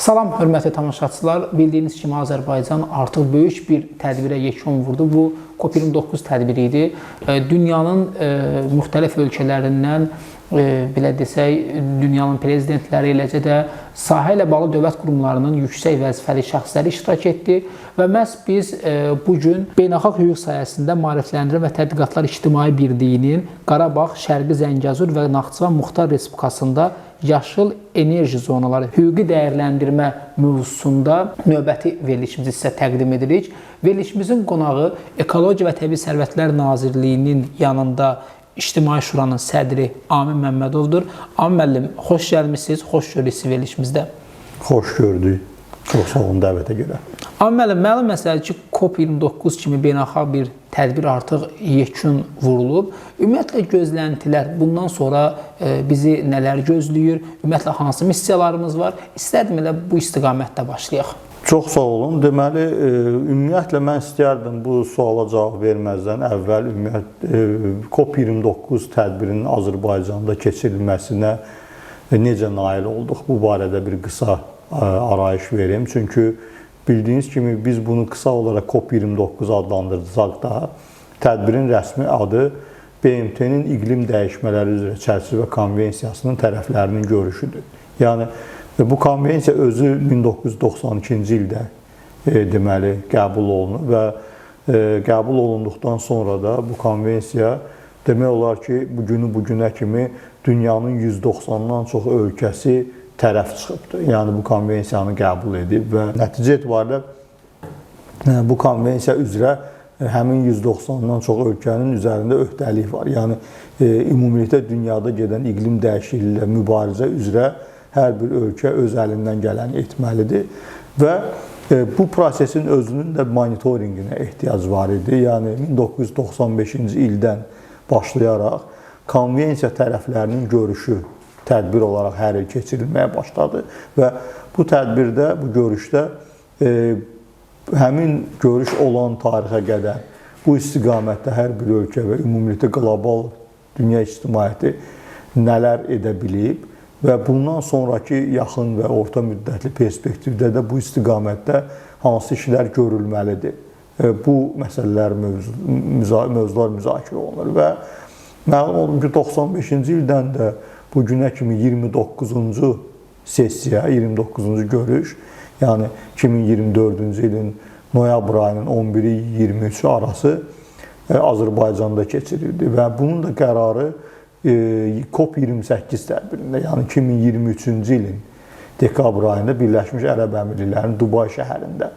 Salam, hörmətli tamaşaçılar. Bildiyiniz kimi Azərbaycan artıq böyük bir tədbirə yekun vurdu. Bu COP29 tədbiri idi. Dünyanın müxtəlif ölkələrindən, belə desək, dünyanın prezidentləri, eləcə də sahə ilə bağlı dövlət qurumlarının yüksək vəzifəli şəxsləri iştirak etdi və məhz biz bugün beynəlxalq hüquq sahəsində Maarifləndirmə və Tədqiqatlar İctimai Birliyinin Qarabağ, Şərqi Zəngəzur və Naxçıvan Muxtar Respublikasında yaşıl enerji zonaları hüquqi dəyərləndirmə mövzusunda növbəti verilişimizi sizə təqdim edirik. Verilişimizin qonağı Ekologiya və Təbii Sərvətlər Nazirliyinin yanında İctimai Şuranın sədri Amin Məmmədovdur. Amin müəllim, xoş gəlmisiniz, xoş görürük sizi verilişimizdə. Xoş gördük. Çox sağ olun dəvətə görə. Amin müəllim, məlum məsələdir ki, COP29 kimi beynəlxalq bir tədbir artıq yekun vurulub. Ümumiyyətlə gözləntilər bundan sonra bizi nələr gözləyir? Ümumiyyətlə hansı missiyalarımız var? İstərdim elə bu istiqamətdə başlayaq. Çox sağ olun. Deməli, ümumiyyətlə mən istərdim bu suala cavab verməzdən əvvəl COP29 tədbirinin Azərbaycanda keçirilməsinə necə nail olduq? Bu barədə bir qısa arayış verim. Çünki bildiyiniz kimi biz bunu qısa olaraq COP29 adlandırdıqsa da tədbirin rəsmi adı BMT-nin iqlim dəyişmələri üzrə çərçivə konvensiyasının tərəflərinin görüşüdür. Yəni bu konvensiya özü 1992-ci ildə deməli qəbul olunub və qəbul olunduqdan sonra da bu konvensiya demək olar ki, bu günə kimi dünyanın 190-dan çox ölkəsi tərəf çıxıbdır. Yəni bu konvensiyanı qəbul edib və nəticə etibarilə bu konvensiya üzrə həmin 190-dan çox ölkənin üzərində öhdəlik var. Yəni ümumilikdə dünyada gedən iqlim dəyişikliyi ilə mübarizə üzrə hər bir ölkə öz əlindən gələni etməlidir və bu prosesin özünün də monitorinqinə ehtiyac var idi. Yəni 1995-ci ildən başlayaraq konvensiya tərəflərinin görüşü tədbir olaraq hər il keçirilməyə başladı və bu tədbirdə, bu görüşdə həmin görüş olan tarixə qədər bu istiqamətdə hər bir ölkə və ümumilikdə qlobal dünya ictimaiyyəti nələr edə bilib və bundan sonraki yaxın və orta müddətli perspektivdə də bu istiqamətdə hansı işlər görülməlidir. Bu məsələlər, mövzular müzakirə olunur və məlum olun ki, 95-ci ildən də bu günə kimi 29-cu sessiya, 29-cu görüş, yəni 2024-cü ilin noyabr ayının 11-i 23-ü arası Azərbaycanda keçirildi və bunun da qərarı COP28 tədbirində, yəni 2023-cü ilin dekabr ayında Birləşmiş Ərəb Əmirliklərinin Dubay şəhərində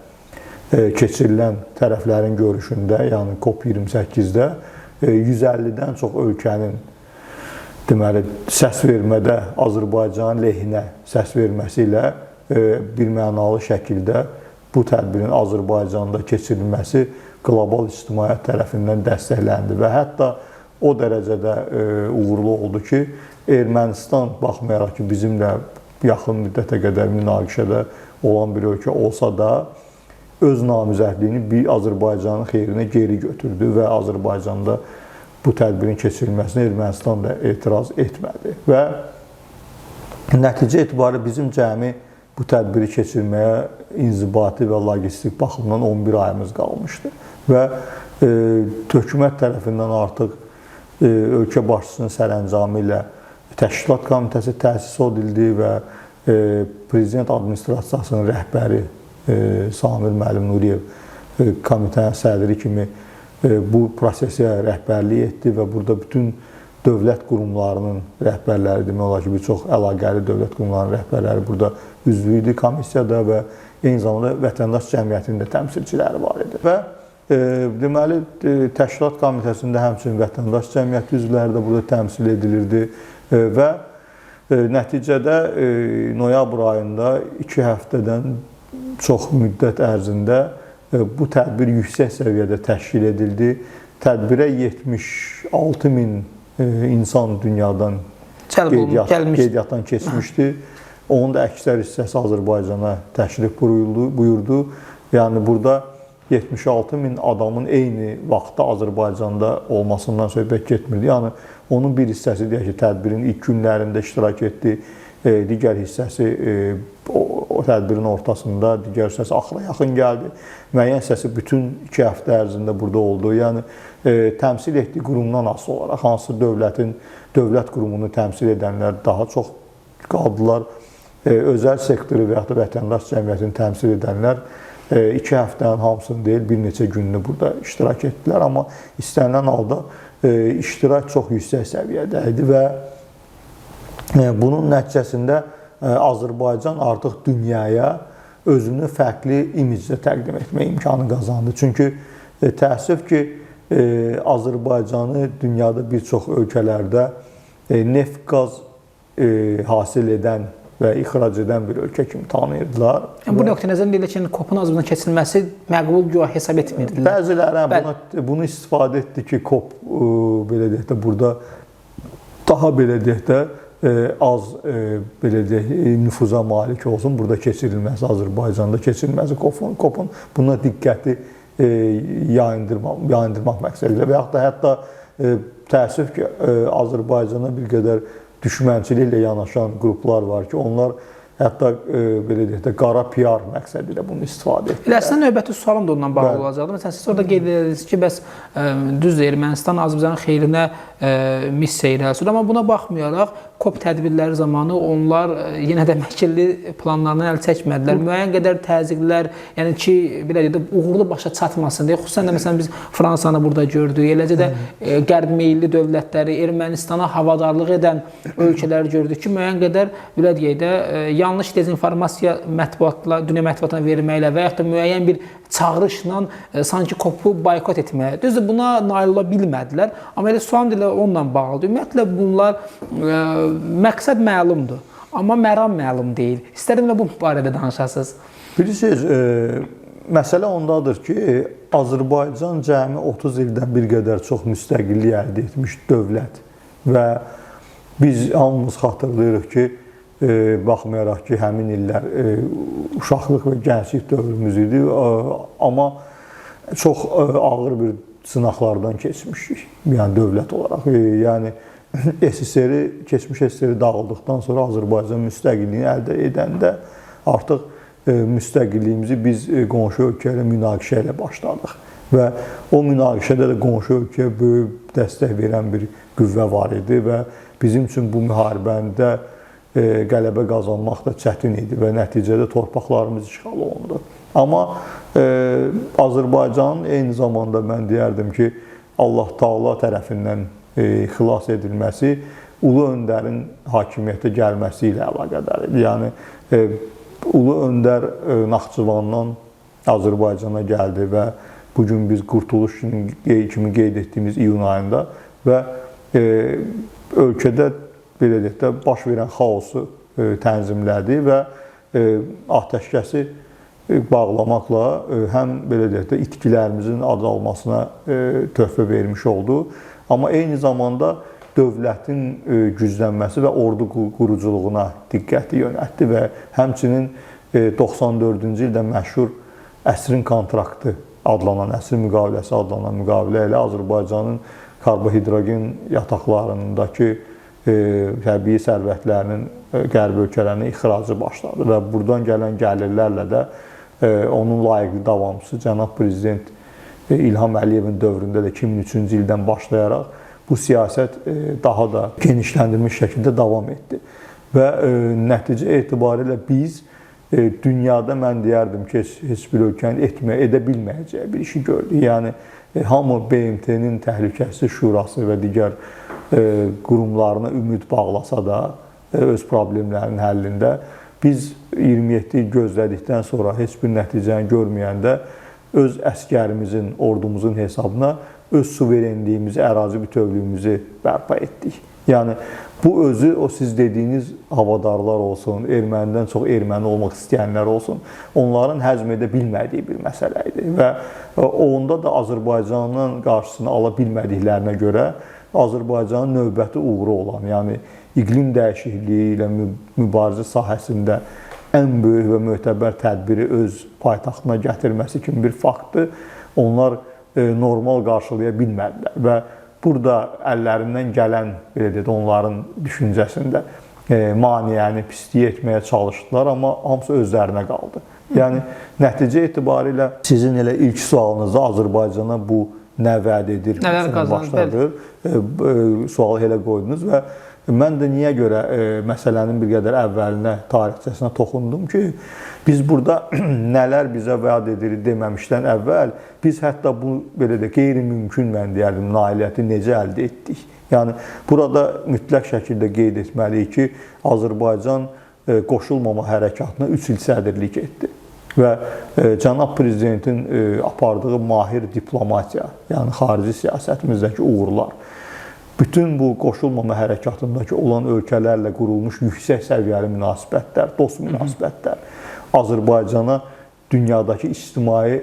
keçirilən tərəflərin görüşündə, yəni COP28-də 150-dən çox ölkənin deməli, səs vermədə Azərbaycanın lehinə səs verməsi ilə bir mənalı şəkildə bu tədbirin Azərbaycanda keçirilməsi qlobal ictimaiyyət tərəfindən dəstəkləndi və hətta o dərəcədə uğurlu oldu ki, Ermənistan baxmayaraq ki, bizimlə yaxın müddətə qədər münaqişədə olan bir ölkə olsa da, öz namizədliyini bir Azərbaycanın xeyrinə geri götürdü və Azərbaycanda bu tədbirin keçirilməsinə Ermənistan da etiraz etmədi və nəticə etibarilə bizim cəmi bu tədbiri keçirməyə inzibati və logistik baxımdan 11 ayımız qalmışdı və hökumət tərəfindən artıq ölkə başçısının sərəncamı ilə təşkilat komitəsi təsis edildi və prezident administrasiyasının rəhbəri Samir Müəllim Nuriyev komitənin sədri kimi bu prosesə rəhbərlik etdi və burada bütün dövlət qurumlarının rəhbərləri, demək olar ki, bir çox əlaqəli dövlət qurumlarının rəhbərləri burada üzvü idi komissiyada və eyni zamanda vətəndaş cəmiyyətinin də təmsilçiləri var idi. Və deməli, təşkilat komitəsində həmçinin vətəndaş cəmiyyəti üzvləri də burada təmsil edilirdi və nəticədə noyabr ayında 2 həftədən çox müddət ərzində bu tədbir yüksək səviyyədə təşkil edildi. Tədbirə 76 min insan dünyadan qeydiyyatdan keçmişdi. Onun da əksər hissəsi Azərbaycana təşrif buyurdu. Yəni burada 76 min adamın eyni vaxtda Azərbaycanda olmasından söhbət getmirdi. Yəni onun bir hissəsi deyək ki, tədbirin ilk günlərində iştirak etdi. Digər hissəsi o tədbirin ortasında, digər hissəsi axıra yaxın gəldi. Müəyyən hissəsi bütün 2 həftə ərzində burada oldu. Yəni təmsil etdiyi qurumdan asılı olaraq hansı dövlət qurumunu təmsil edənlər daha çox qaldılar. Özəl sektoru və ya da vətəndaş cəmiyyətini təmsil edənlər 2 həftənin hamısını deyil, bir neçə gününü burada iştirak etdilər. Amma istənilən halda iştirak çox yüksək səviyyədə idi və bunun nəticəsində Azərbaycan artıq dünyaya özünü fərqli imicdə təqdim etmə imkanı qazandı. Çünki təəssüf ki, Azərbaycanı dünyada bir çox ölkələrdə neft, qaz hasil edən və ixrac edən bir ölkə kimi tanıyırdılar. Bu nöqtə nəzərdən deyilir ki, COP-un Azərbaycan keçirilməsi məqbul güya hesab etmirdilər. Bəziləri bunu istifadə etdi ki, COP belə deyək də burada daha belə deyək də az belə deyək nüfuza malik olsun. Burada keçirilməsi, Azərbaycanda keçirilməsi COP-un buna diqqəti yayındırmaq məqsədilə və yaxud da hətta təəssüf ki, Azərbaycana bir qədər düşmənçiliklə yanaşan qruplar var ki, onlar hətta belə deyək də qara PR məqsədi ilə bunu istifadə etdilər. Elə əslində növbəti sualım da ondan bağlı olacaqdı. Məsələn, siz orada qeyd edirsiniz ki, bəs düzdür, Ermənistan Azərbaycanın xeyrinə missiya irəli sürür, amma buna baxmayaraq COP tədbirləri zamanı onlar yenə də məkilli planlarından əl çəkmədilər. Müəyyən qədər təzyiqlər, yəni ki, belə deyək də uğurlu başa çatmasın deyə, xüsusən də məsələn biz Fransanı burada gördük, eləcə də qərb meylli dövlətləri, Ermənistana havadarlıq edən ölkələri gördük ki, müəyyən qədər belə deyək də yanlış dezinformasiya dünya mətbuatına verməklə və yaxud da müəyyən bir çağırışla sanki COP-u boykot etməyə. Düzdür, buna nail ola bilmədilər. Amma elə sual ilə onunla bağlıdır. Ümumiyyətlə bunlar məqsəd məlumdur, amma məram məlum deyil. İstərdim də bu barədə danışasınız. Bilirsiniz, məsələ ondadır ki, Azərbaycan cəmi 30 ildən bir qədər çox müstəqillik əldə etmiş dövlət və biz hamımız xatırlayırıq ki, baxmayaraq ki, həmin illər uşaqlıq və gənclik dövrümüz idi, amma çox ağır bir sınaqlardan keçmişik, yəni dövlət olaraq. Yəni keçmiş SSR-i dağıldıqdan sonra Azərbaycan müstəqilliyini əldə edəndə artıq müstəqilliyimizi biz qonşu ölkə ilə münaqişə ilə başladıq və o münaqişədə də qonşu ölkəyə böyük dəstək verən bir qüvvə var idi və bizim üçün bu müharibəndə qələbə qazanmaq da çətin idi və nəticədə torpaqlarımız işğal olundu. Amma Azərbaycanın eyni zamanda mən deyərdim ki, Allah Taala tərəfindən xilas edilməsi Ulu Öndərin hakimiyyətə gəlməsi ilə əlaqədar idi. Yəni Ulu Öndər Naxçıvandan Azərbaycana gəldi və bugün biz Qurtuluş kimi qeyd etdiyimiz iyun ayında və ölkədə belə deyək də baş verən xaosu tənzimlədi və atəşkəsi bağlamaqla həm belə deyək də itkilərimizin azalmasına töhfə vermiş oldu. Amma eyni zamanda dövlətin güclənməsi və ordu quruculuğuna diqqəti yönəltdi və həmçinin 94-cü ildə məşhur əsrin kontraktı adlanan, əsrin müqaviləsi adlanan müqavilə ilə Azərbaycanın karbohidrogen yataqlarındakı təbii sərvətlərinin qərb ölkələrinə ixracı başladı və buradan gələn gəlirlərlə də onun layiqli davamçısı cənab prezident İlham Əliyevin dövründə də 2003-cü ildən başlayaraq bu siyasət daha da genişləndirilmiş şəkildə davam etdi və nəticə etibarilə biz dünyada mən deyərdim ki, heç bir ölkənin edə bilməyəcəyi bir işi gördük. Yəni hamı BMT-nin Təhlükəsizlik Şurası və digər qurumlarına ümid bağlasa da öz problemlərinin həllində biz 27 il gözlədikdən sonra heç bir nəticəni görməyəndə öz əskərimizin, ordumuzun hesabına öz suverenliyimizi, ərazi bütövlüyümüzü bərpa etdik. Yəni bu özü o siz dediyiniz havadarlar olsun, ermənidən çox erməni olmaq istəyənlər olsun, onların həzm edə bilmədiyi bir məsələ idi və onda da Azərbaycanın qarşısını ala bilmədiklərinə görə Azərbaycanın növbəti uğuru olan, yəni iqlim dəyişikliyi ilə mübarizə sahəsində ən böyük və mötəbər tədbiri öz paytaxtına gətirməsi kimi bir faktdır. Onlar normal qarşılaya bilmədilər və burada əllərindən gələn, belə deyək, onların düşüncəsində maniyəni pisliyə etməyə çalışdılar, amma hamısı özlərinə qaldı. Yəni nəticə etibarilə sizin elə ilk sualınızda Azərbaycana bu nə vəd edir? Nələr qazanır? Sualı elə qoydunuz və mən də niyə görə məsələnin bir qədər əvvəlinə, tarixçəsinə toxundum ki, biz burada nələr bizə vəd edir deməmişdən əvvəl biz hətta bu belə də qeyri-mümkün mən deyərdim nailiyyəti necə əldə etdik? Yəni burada mütləq şəkildə qeyd etməliyik ki, Azərbaycan qoşulmama hərəkatına 3 il sədrlik etdi və cənab prezidentin apardığı mahir diplomatiya, yəni xarici siyasətimizdəki uğurlar, bütün bu qoşulmama hərəkatındakı olan ölkələrlə qurulmuş yüksək səviyyəli münasibətlər, dost münasibətlər Azərbaycana dünyadakı ictimai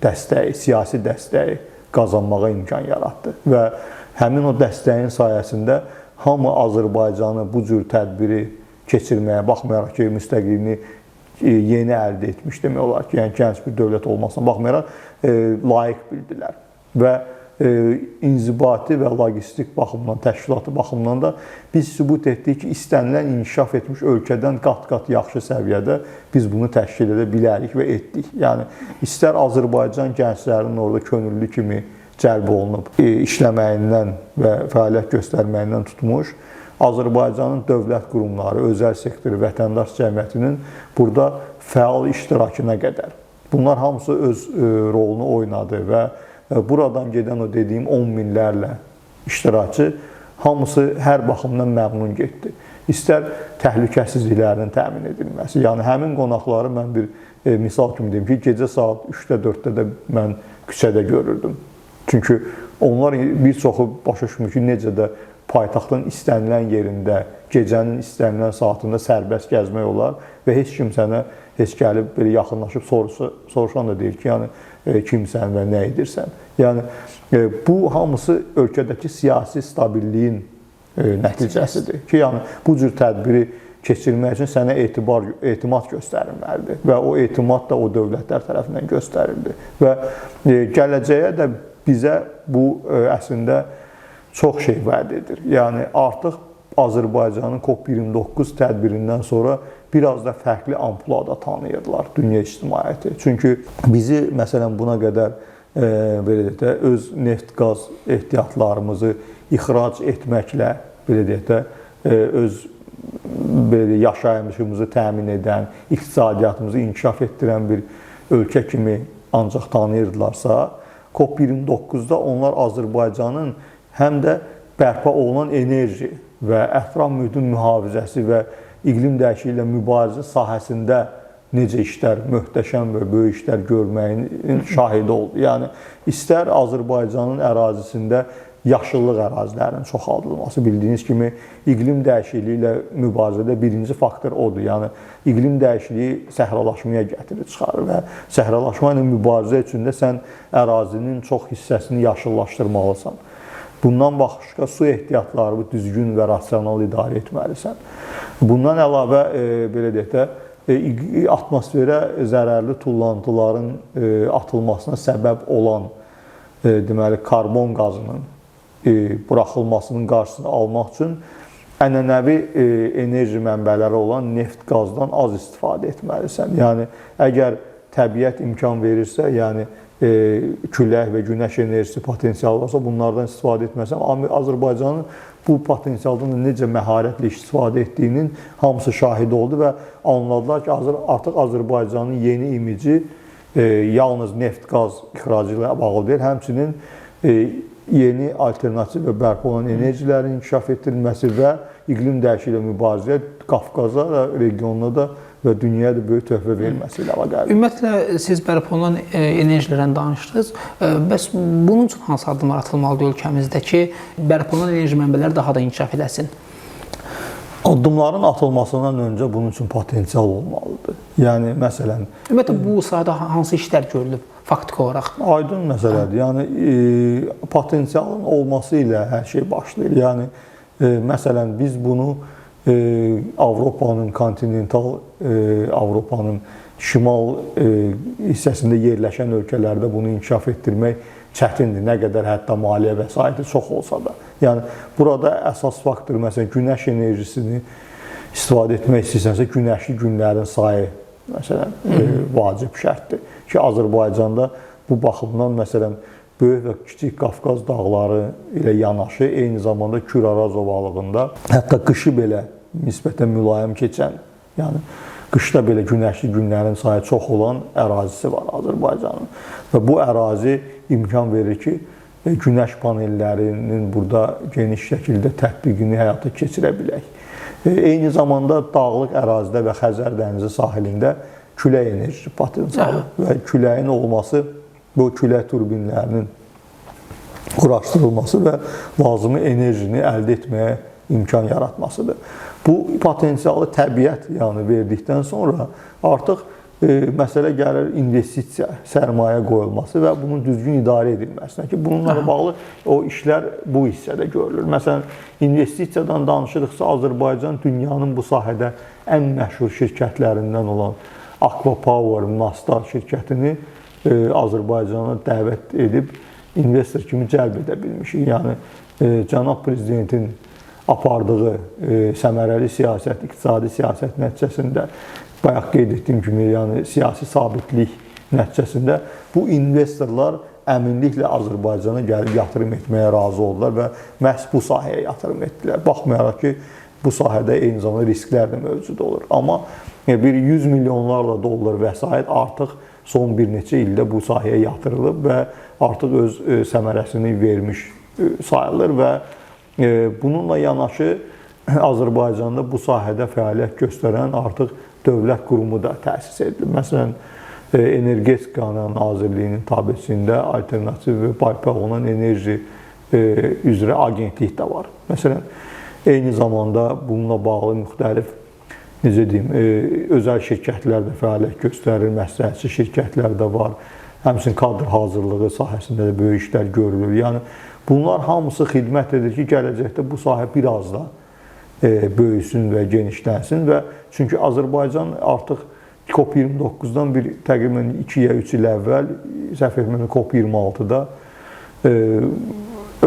dəstəyi, siyasi dəstəyi qazanmağa imkan yaratdı və həmin o dəstəyin sayəsində hamı Azərbaycanı bu cür tədbiri keçirməyə, baxmayaraq ki, müstəqilliyini yeni əldə etmiş demək olar ki, yəni gənc bir dövlət olmasına baxmayaraq layiq bildilər və inzibati və logistik baxımdan, təşkilatı baxımdan da biz sübut etdik ki, istənilən inkişaf etmiş ölkədən qat-qat yaxşı səviyyədə biz bunu təşkil edə bilərik və etdik. Yəni, istər Azərbaycan gənclərinin orada könüllü kimi cəlb olunub, işləməyindən və fəaliyyət göstərməyindən tutmuş, Azərbaycanın dövlət qurumları, özəl sektoru, vətəndaş cəmiyyətinin burada fəal iştirakına qədər. Bunlar hamısı öz rolunu oynadı və buradan gedən o dediyim 10 minlərlə iştirakçı hamısı hər baxımdan məmnun getdi. İstər təhlükəsizliklərinin təmin edilməsi, yəni həmin qonaqları mən bir misal kimi deyim ki, gecə saat 3-də, 4-də də mən küçədə görürdüm. Çünki onlar bir çoxu başa düşmür ki, necə də paytaxtın istənilən yerində, gecənin istənilən saatında sərbəst gəzmək olar və heç kim sənə heç gəlib belə yaxınlaşıb soruşan da deyir ki, yəni kimsən və nə edirsən. Yəni bu hamısı ölkədəki siyasi stabilliyin nəticəsidir ki, yəni bu cür tədbiri keçirmək üçün sənə etimad göstərilməlidir və o etimad da o dövlətlər tərəfindən göstərildi və gələcəyə də bizə bu əslində çox şey vəd edir. Yəni artıq Azərbaycanın COP29 tədbirindən sonra biraz da fərqli ampulada tanıyırlar dünya ictimaiyyəti. Çünki bizi məsələn buna qədər belə deyək də öz neft-qaz ehtiyatlarımızı ixrac etməklə belə deyək də öz belə yaşayışımızı təmin edən, iqtisadiyyatımızı inkişaf etdirən bir ölkə kimi ancaq tanıyırdılarsa, COP29-da onlar Azərbaycanın həm də bərpa olunan enerji və ətraf mühitin mühafizəsi və iqlim dəyişikliyi ilə mübarizə sahəsində necə işlər, möhtəşəm və böyük işlər görməyinin şahidi oldu. Yəni, istər Azərbaycanın ərazisində yaşıllıq ərazilərinin çoxaldılması, bildiyiniz kimi iqlim dəyişikliyi ilə mübarizədə birinci faktor odur. Yəni, iqlim dəyişikliyi səhralaşmaya gətirir, çıxarır və səhralaşma ilə mübarizə üçün də sən ərazinin çox hissəsini yaşıllaşdırmalısan. Bundan başqa su ehtiyatlarını düzgün və rasional idarə etməlisən. Bundan əlavə, belə deyək də, atmosferə zərərli tullantıların atılmasına səbəb olan deməli, karbon qazının buraxılmasının qarşısını almaq üçün ənənəvi enerji mənbələri olan neft qazdan az istifadə etməlisən. Yəni, əgər təbiət imkan verirsə, yəni külək və günəş enerjisi potensialı varsa, bunlardan istifadə etməsən, Azərbaycanın bu potensialdan necə məharətlə istifadə etdiyinin hamısı şahidi oldu və anladılar ki, artıq Azərbaycanın yeni imici yalnız neft-qaz ixracı ilə bağlı deyil, həmçinin yeni alternativ və bərpa olan enerjilərin inkişaf etdirilməsi və iqlim dəyişikliyi ilə mübarizə Qafqaza və regionuna da və dünyaya da böyük töhfə verilməsi ilə əlaqəli. Ümumiyyətlə, siz bərpa olunan enerjilərdən danışdınız. Bəs bunun üçün hansı addımlar atılmalıdır ölkəmizdə ki, bərpa olunan enerji mənbələri daha da inkişaf edəsin? Addımların atılmasından öncə bunun üçün potensial olmalıdır. Yəni, məsələn... Ümumiyyətlə, bu sahədə hansı işlər görülüb faktiki olaraq? Aydın məsələdir. Yəni, potensialın olması ilə hər şey başlayır. Yəni, məsələn, biz bunu Avropanın, kontinental Avropanın şimal hissəsində yerləşən ölkələrdə bunu inkişaf etdirmək çətindir. Nə qədər hətta maliyyə vəsaiti çox olsa da. Yəni, burada əsas faktor, məsələn, günəş enerjisini istifadə etmək istəyirsənsə, günəşli günlərin sayı məsələn vacib şərtdir ki, Azərbaycanda bu baxımdan məsələn Böyük və Kiçik Qafqaz dağları ilə yanaşı, eyni zamanda Kür-Araz ovalığında hətta qışı belə nisbətən mülayim keçən, yəni qışda belə günəşli günlərin sayı çox olan ərazisi var Azərbaycanın. Və bu ərazi imkan verir ki, günəş panellərinin burada geniş şəkildə tətbiqini həyata keçirə bilək. Eyni zamanda dağlıq ərazidə və Xəzər dənizi sahilində külək enerji potensialı və küləyin olması bu külək turbinlərinin quraşdırılması və lazımi enerjini əldə etməyə imkan yaratmasıdır. Bu potensialı təbiət verdikdən sonra artıq məsələ gəlir investisiya, sərmayə qoyulması və bunun düzgün idarə edilməsinə ki, bununla bağlı o işlər bu hissədə görülür. Məsələn, investisiyadan danışırıqsa, Azərbaycan dünyanın bu sahədə ən məşhur şirkətlərindən olan Aqua Power, Nasdaq şirkətini Azərbaycana dəvət edib investor kimi cəlb edə bilmişik. Yəni, Cənab Prezidentin apardığı səmərəli siyasət, iqtisadi siyasət nəticəsində, bayaq qeyd etdiyim kimi, yəni siyasi sabitlik nəticəsində bu investorlar əminliklə Azərbaycana gəlib yatırım etməyə razı oldular və məhz bu sahəyə yatırım etdilər. Baxmayaraq ki, bu sahədə eyni zamanda risklər də mövcud olur. Amma bir 100 milyonlarla dollar vəsait artıq son bir neçə ildə bu sahəyə yatırılıb və artıq öz səmərəsini vermiş sayılır və bununla yanaşı Azərbaycanda bu sahədə fəaliyyət göstərən artıq dövlət qurumu da təsis edilir. Məsələn, Energetika Nazirliyinin tabesində alternativ və bərpa olunan enerji üzrə agentlik də var. Məsələn, eyni zamanda bununla bağlı müxtəlif necə deyim, özəl şirkətlər də fəaliyyət göstərir, məsləhətçi şirkətlər də var. Həmçinin kadr hazırlığı sahəsində də böyük işlər görülür. Yəni, bunlar hamısı xidmət edir ki, gələcəkdə bu sahə biraz da böyüsün və genişlənsin və çünki Azərbaycan artıq COP29-dan təqribən 2-yə 3 il əvvəl, səhv etmirəmsə COP26-da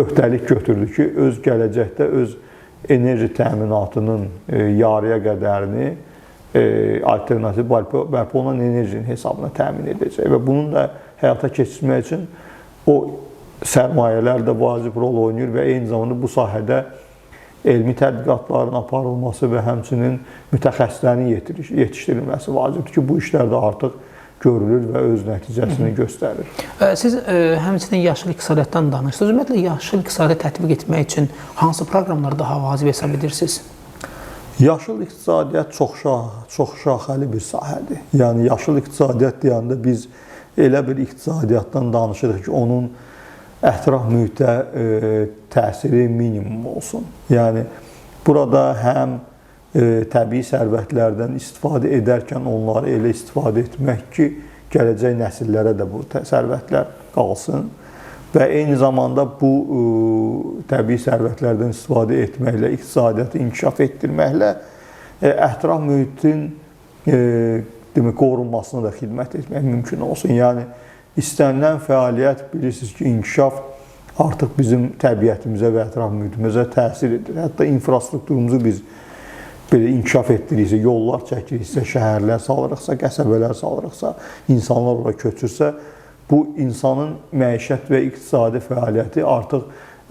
öhdəlik götürdü ki, öz gələcəkdə öz enerji təminatının yarıya qədərini alternativ bərpa olunan enerjinin hesabına təmin edəcək və bunun da həyata keçirmək üçün o sərmayələr də vacib rol oynayır və eyni zamanda bu sahədə elmi tədqiqatların aparılması və həmçinin mütəxəssislərin yetişdirilməsi vacibdir ki, bu işlər də artıq görülür və öz nəticəsini göstərir. Siz həmçinin yaşıl iqtisadiyyatdan danışdınız. Ümumiyyətlə, yaşıl iqtisadiyyat tətbiq etmək üçün hansı proqramları daha vacib hesab edirsiniz? Yaşıl iqtisadiyyat çox şaxəli bir sahədir. Yəni, yaşıl iqtisadiyyat deyəndə biz elə bir iqtisadiyyatdan danışırıq ki, onun ətraf mühitə təsiri minimum olsun. Yəni, burada həm təbii sərvətlərdən istifadə edərkən onları elə istifadə etmək ki, gələcək nəsillərə də bu sərvətlər qalsın və eyni zamanda bu təbii sərvətlərdən istifadə etməklə, iqtisadiyyatı inkişaf etdirməklə ətraf mühitin qorunmasına da xidmət etmək mümkün olsun. Yəni, istənilən fəaliyyət, bilirsiniz ki, inkişaf artıq bizim təbiətimizə və ətraf mühitimizə təsir edir. Hətta infrastrukturumuzu biz belə inkişaf etdiriksə, yollar çəkiriksə, şəhərlər salırıqsa, qəsəbələr salırıqsa, insanlar ora köçürsə, bu insanın məişət və iqtisadi fəaliyyəti artıq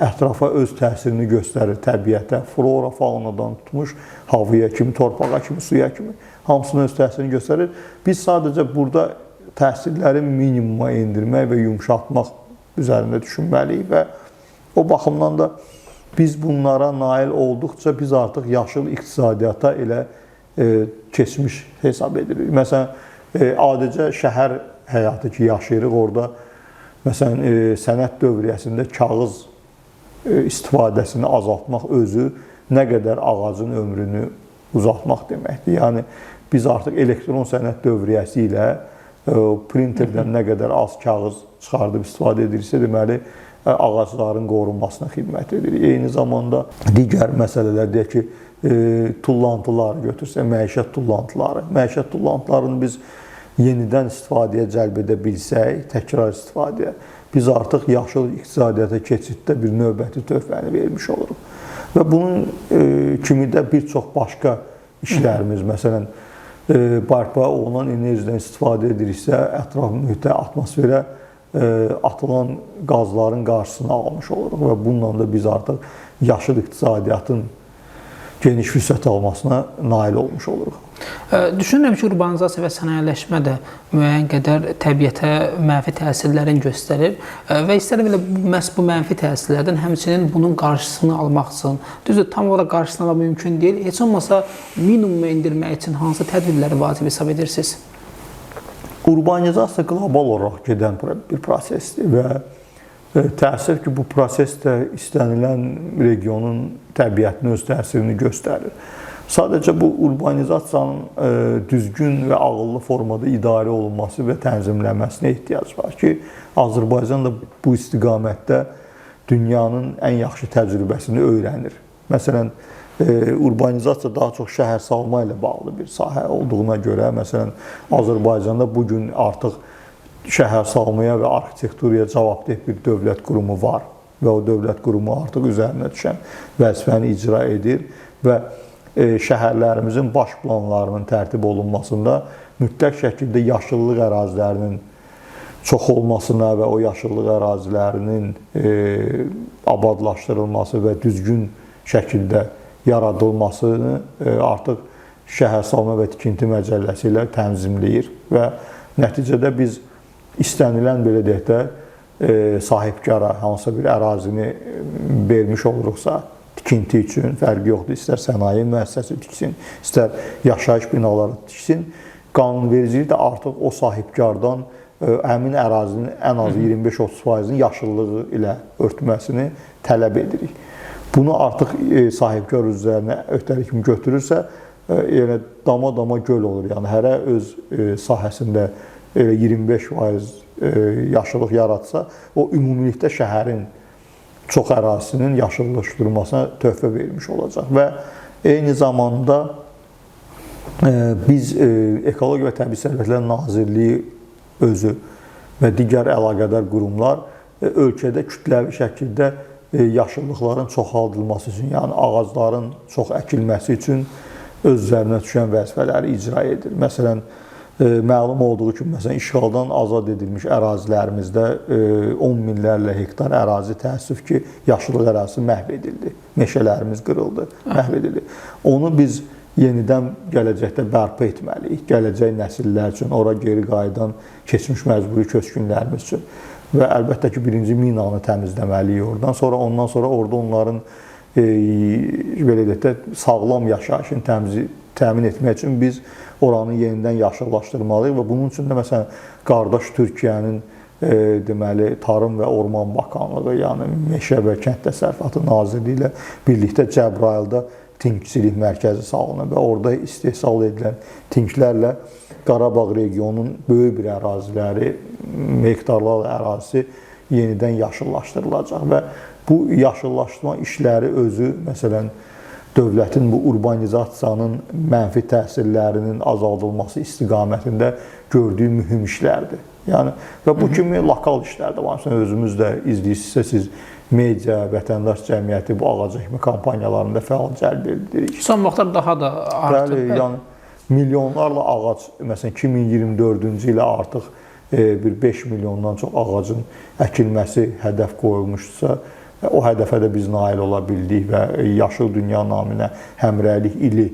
ətrafa öz təsirini göstərir təbiətə, flora, faunadan tutmuş, havaya kimi, torpağa kimi, suya kimi, hamısının öz təsirini göstərir. Biz sadəcə burada təsirləri minimuma endirmək və yumşaltmaq üzərində düşünməliyik və o baxımdan da biz bunlara nail olduqca biz artıq yaşıl iqtisadiyyata elə keçmiş hesab edirik. Məsələn, adicə şəhər həyatı ki, yaşayırıq orada, məsələn, sənət dövriyyəsində kağız istifadəsini azaltmaq özü nə qədər ağacın ömrünü uzatmaq deməkdir. Yəni, biz artıq elektron sənət dövriyyəsi ilə printerdən nə qədər az kağız çıxardıb istifadə edirsə, deməli, ağacların qorunmasına xidmət edir. Eyni zamanda digər məsələlər deyək ki, tullantıları götürsə, məişət tullantıları. Məişət tullantılarını biz yenidən istifadəyə cəlb edə bilsək, təkrar istifadəyə, biz artıq yaşıl iqtisadiyyata keçiddə bir növbəti töhfəni vermiş oluruq. Və bunun kimi də bir çox başqa işlərimiz, məsələn, bərpa olunan enerjidən istifadə ediriksə, ətraf mühitə, atmosferə atılan qazların qarşısını almış oluruq və bununla da biz artıq yaşıl iqtisadiyyatın geniş fürsət almasına nail olmuş oluruq. Düşünürəm ki, urbanizasiya və sənayeləşmə də müəyyən qədər təbiətə mənfi təsirlərin göstərir və istərəm elə məhz bu mənfi təsirlərdən həmçinin bunun qarşısını almaq üçün, düzdür, tam olaraq qarşısını almaq mümkün deyil, heç olmasa minimuma endirmək üçün hansı tədbirləri vacib hesab edirsiniz? Urbanizasiya qlobal olaraq gedən bir prosesdir və təəssüf ki, bu proses də istənilən regionun təbiətinə öz təsirini göstərir. Sadəcə bu urbanizasiyanın düzgün və ağıllı formada idarə olunması və tənzimlənməsinə ehtiyac var ki, Azərbaycan da bu istiqamətdə dünyanın ən yaxşı təcrübəsini öyrənir. Məsələn, urbanizasiya daha çox şəhərsalma ilə bağlı bir sahə olduğuna görə, məsələn, Azərbaycanda bugün artıq şəhərsalmaya və arxitekturaya cavabdeh bir dövlət qurumu var və o dövlət qurumu artıq üzərinə düşən vəzifəni icra edir və şəhərlərimizin baş planlarının tərtib olunmasında mütləq şəkildə yaşıllıq ərazilərinin çox olmasına və o yaşıllıq ərazilərinin abadlaşdırılması və düzgün şəkildə yaradılmasını artıq Şəhərsalma və Tikinti Məcəlləsi ilə tənzimləyir və nəticədə biz istənilən, belə deyək də, sahibkara hansısa bir ərazini vermiş oluruqsa, tikinti üçün fərqi yoxdur, istər sənaye müəssisəsi tiksin, istər yaşayış binaları tiksin, qanunvericilik də artıq o sahibkardan həmin ərazinin ən az 25-30%-nin yaşıllığı ilə örtməsini tələb edirik. Bunu artıq sahibkar üzərinə öhdəlik kimi götürürsə, yəni dama-dama göl olur. Yəni hərə öz sahəsində 25% yaşıllıq yaratsa, o ümumilikdə şəhərin çox ərazisinin yaşıllaşdırılmasına töhfə vermiş olacaq və eyni zamanda biz Ekologiya və Təbii Sərvətlər Nazirliyi özü və digər əlaqədar qurumlar ölkədə kütləvi şəkildə yaşıllıqların çoxaldılması üçün, yəni ağacların çox əkilməsi üçün öz üzərinə düşən vəzifələri icra edir. Məsələn, məlum olduğu kimi, məsələn, işğaldan azad edilmiş ərazilərimizdə 10 minlərlə hektar ərazi təəssüf ki, yaşıllıq ərazisi məhv edildi. Meşələrimiz qırıldı, məhv edildi. Onu biz yenidən gələcəkdə bərpa etməliyik. Gələcək nəsillər üçün, ora geri qayıdan keçmiş məcburi köçkünlərimiz üçün. Və əlbəttə ki, birinci minanı təmizləməliyik oradan. Ondan sonra orada onların belə deyək də, sağlam yaşayışını təmin etmək üçün biz oranı yenidən yaşıllaşdırmalıyıq və bunun üçün də məsələn qardaş Türkiyənin deməli Tarım və Orman Bakanlığı, yəni Meşə və Kənd Təsərrüfatı Nazirliyi ilə birlikdə Cəbrayılda tinkçilik mərkəzi salınıb və orada istehsal edilən tinklərlə Qarabağ regionunun böyük bir əraziləri, hektarlarla ərazisi yenidən yaşıllaşdırılacaq və bu yaşıllaşdırma işləri özü, məsələn, dövlətin bu urbanizasiyanın mənfi təsirlərinin azaldılması istiqamətində gördüyü mühüm işlərdir. Yəni, və bu kimi lokal işlər də var. Özümüz də izləyirsinizsə, siz media, vətəndaş cəmiyyəti bu ağac əkmə kampanyalarında fəal cəlb edirik. Son vaxtlar daha da artıq. Bəli, yəni milyonlarla ağac, məsələn 2024-cü ilə artıq bir 5 milyondan çox ağacın əkilməsi hədəf qoyulmuşsa, o hədəfə də biz nail ola bildik və Yaşıl Dünya naminə həmrəylik ili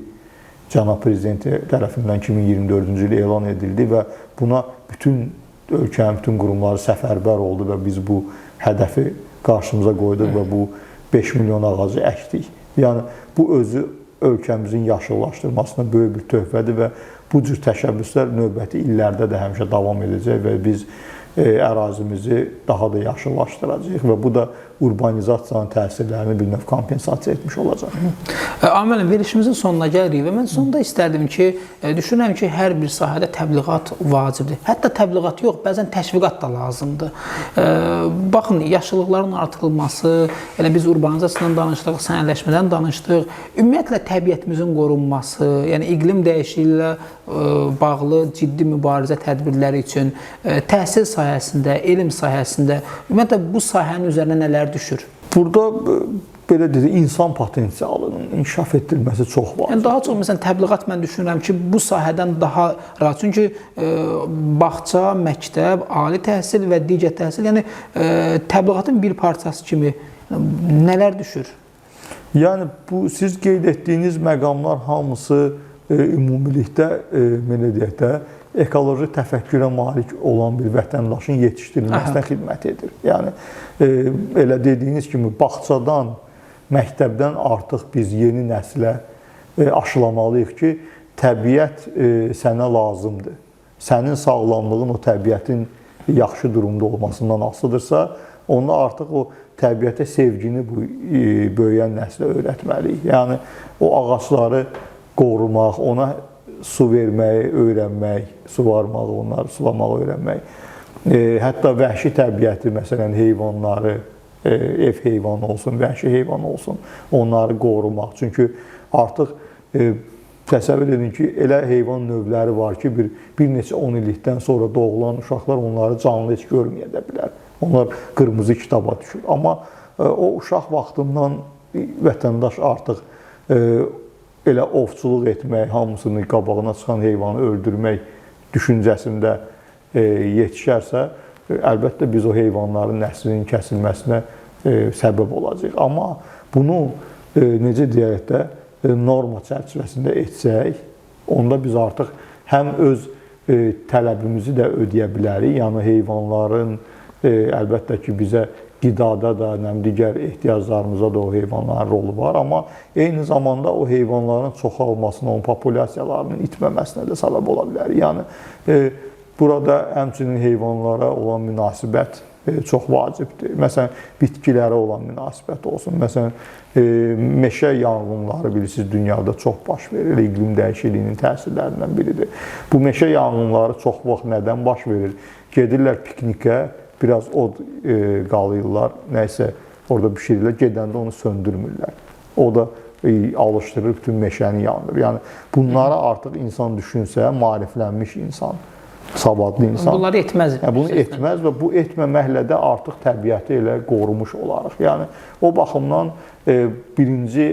Cənab Prezidenti tərəfindən 2024-cü il elan edildi və buna bütün ölkənin bütün qurumları səfərbər oldu və biz bu hədəfi qarşımıza qoyduq və bu 5 milyon ağacı əkdik. Yəni, bu özü ölkəmizin yaşıllaşdırmasına böyük bir töhfədir və bu cür təşəbbüslər növbəti illərdə də həmişə davam edəcək və biz ərazimizi daha da yaşıllaşdıracağıq və bu da urbanizasiyanın təsirlərini bir növ kompensasiya etmiş olacaq. Amir, verilişimizin sonuna gəlirik və mən sonda istərdim ki, düşünürəm ki, hər bir sahədə təbliğat vacibdir. Hətta təbliğat yox, bəzən təşviqat da lazımdır. Baxın, yaşıllıqların artırılması, elə biz urbanizasiyadan danışdıq, sənədləşmədən danışdıq, ümumiyyətlə təbiətimizin qorunması, yəni iqlim dəyişikliyi ilə bağlı ciddi mübarizə tədbirləri üçün təhsil sahəsində, elm sahəsində, ümumiyyətlə bu sahənin üzərinə nələr düşür? burada belə dedik, insan potensialının inkişaf etdirilməsi çox vacibdir. Yəni daha çox məsələn təbliğat mən düşünürəm ki, bu sahədən daha rahat. Çünki bağça, məktəb, ali təhsil və digər təhsil, yəni təbliğatın bir parçası kimi nələr düşür? Yəni bu siz qeyd etdiyiniz məqamlar hamısı ümumilikdə belə deyək də ekoloji təfəkkürə malik olan bir vətəndaşın yetişdirilməsinə xidmət edir. Yəni elə dediyiniz kimi bağçadan, məktəbdən artıq biz yeni nəslə aşılamalıyıq ki, təbiət sənə lazımdır. Sənin sağlamlığın o təbiətin yaxşı durumda olmasından asılıdırsa, onda artıq o təbiətə sevgini bu böyüyən nəslə öyrətməliyik. Yəni o ağacları qorumaq, ona su verməyi öyrənmək, suvarmağı, onları sulamağı öyrənmək. Hətta vəhşi təbiəti, məsələn, heyvanları, ev heyvanı olsun, vəhşi heyvan olsun, onları qorumaq. Çünki artıq təsəvvür edin ki, elə heyvan növləri var ki, bir neçə 10 illikdən sonra doğulan uşaqlar onları canlı heç görməyə də bilər. Onlar qırmızı kitaba düşür. Amma o uşaq vaxtından vətəndaş artıq elə ovçuluq etmək, hamısını qabağına çıxan heyvanı öldürmək düşüncəsində yetişərsə, əlbəttə biz o heyvanların nəslinin kəsilməsinə səbəb olacaq. Amma bunu necə deyək də norma çərçivəsində etsək, onda biz artıq həm öz tələbimizi də ödəyə bilərik. Yəni heyvanların əlbəttə ki, bizə qidada da, digər ehtiyaclarımıza da o heyvanların rolu var. Amma eyni zamanda o heyvanların çoxalmasına, onun populyasiyalarının itməməsinə də səbəb ola bilər. Yəni burada həmçinin heyvanlara olan münasibət çox vacibdir. Məsələn, bitkilərə olan münasibət olsun. Məsələn, meşə yanğınları bilirsiniz, dünyada çox baş verir. İqlim dəyişikliyinin təsirlərindən biridir. Bu meşə yanğınları çox vaxt nədən baş verir? Gedirlər piknikə, biraz od qalıyırlar, nəysə orada bişirirlər, gedəndə onu söndürmürlər. O da alışdırır, bütün meşəni yandır. Yəni bunlara artıq insan düşünsə, maariflənmiş insan, savadlı insan. Bunları etməz. Bunu etməz və bu etməməklə də artıq təbiəti elə qorumuş olarıq. Yəni o baxımdan birinci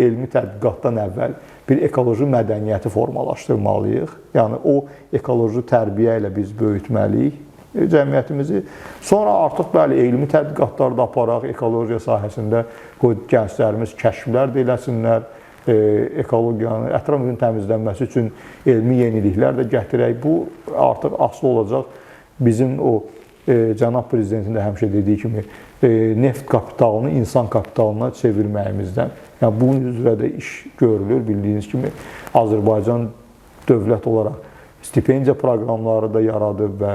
elmi tədqiqatdan əvvəl bir ekoloji mədəniyyəti formalaşdırmalıyıq. Yəni o ekoloji tərbiyə ilə biz böyütməliyik cəmiyyətimizi. Sonra artıq bəli, elmi tədqiqatlar da aparaq, ekologiya sahəsində gənclərimiz kəşflər də eləsinlər, ekologiyanın, ətraf mühitin təmizlənməsi üçün elmi yeniliklər də gətirək. Bu artıq asılı olacaq bizim o cənab prezidentin də həmişə dediyi kimi neft kapitalını insan kapitalına çevirməyimizdən. Yəni bunun üzrə də iş görülür. Bildiyiniz kimi Azərbaycan dövlət olaraq stipendiya proqramları da yaradıb və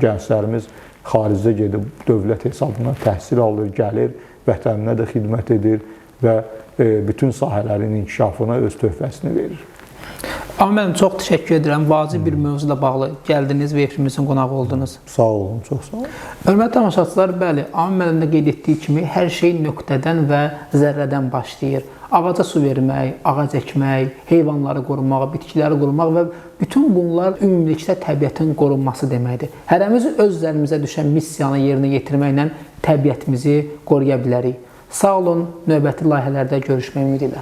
gənclərimiz xaricdə gedib dövlət hesabına təhsil alır, gəlir, vətəninə də xidmət edir və bütün sahələrin inkişafına öz töhfəsini verir. Müəllim, çox təşəkkür edirəm. Vacib bir mövzuyla bağlı gəldiniz və efrimizin qonağı oldunuz. Sağ olun, çox sağ olun. Hörmətli tamaşaçılar, bəli, müəllim də qeyd etdiyi kimi hər şey nöqtədən və zərrədən başlayır. Ağaca su vermək, ağac əkmək, heyvanları qorumaq, bitkiləri qorumaq və bütün bunlar ümumilikdə təbiətin qorunması deməkdir. Hərəmiz öz üzərimizə düşən missiyanı yerinə yetirməklə təbiətimizi qoruya bilərik. Sağ olun, növbəti layihələrdə görüşmək ümidi ilə.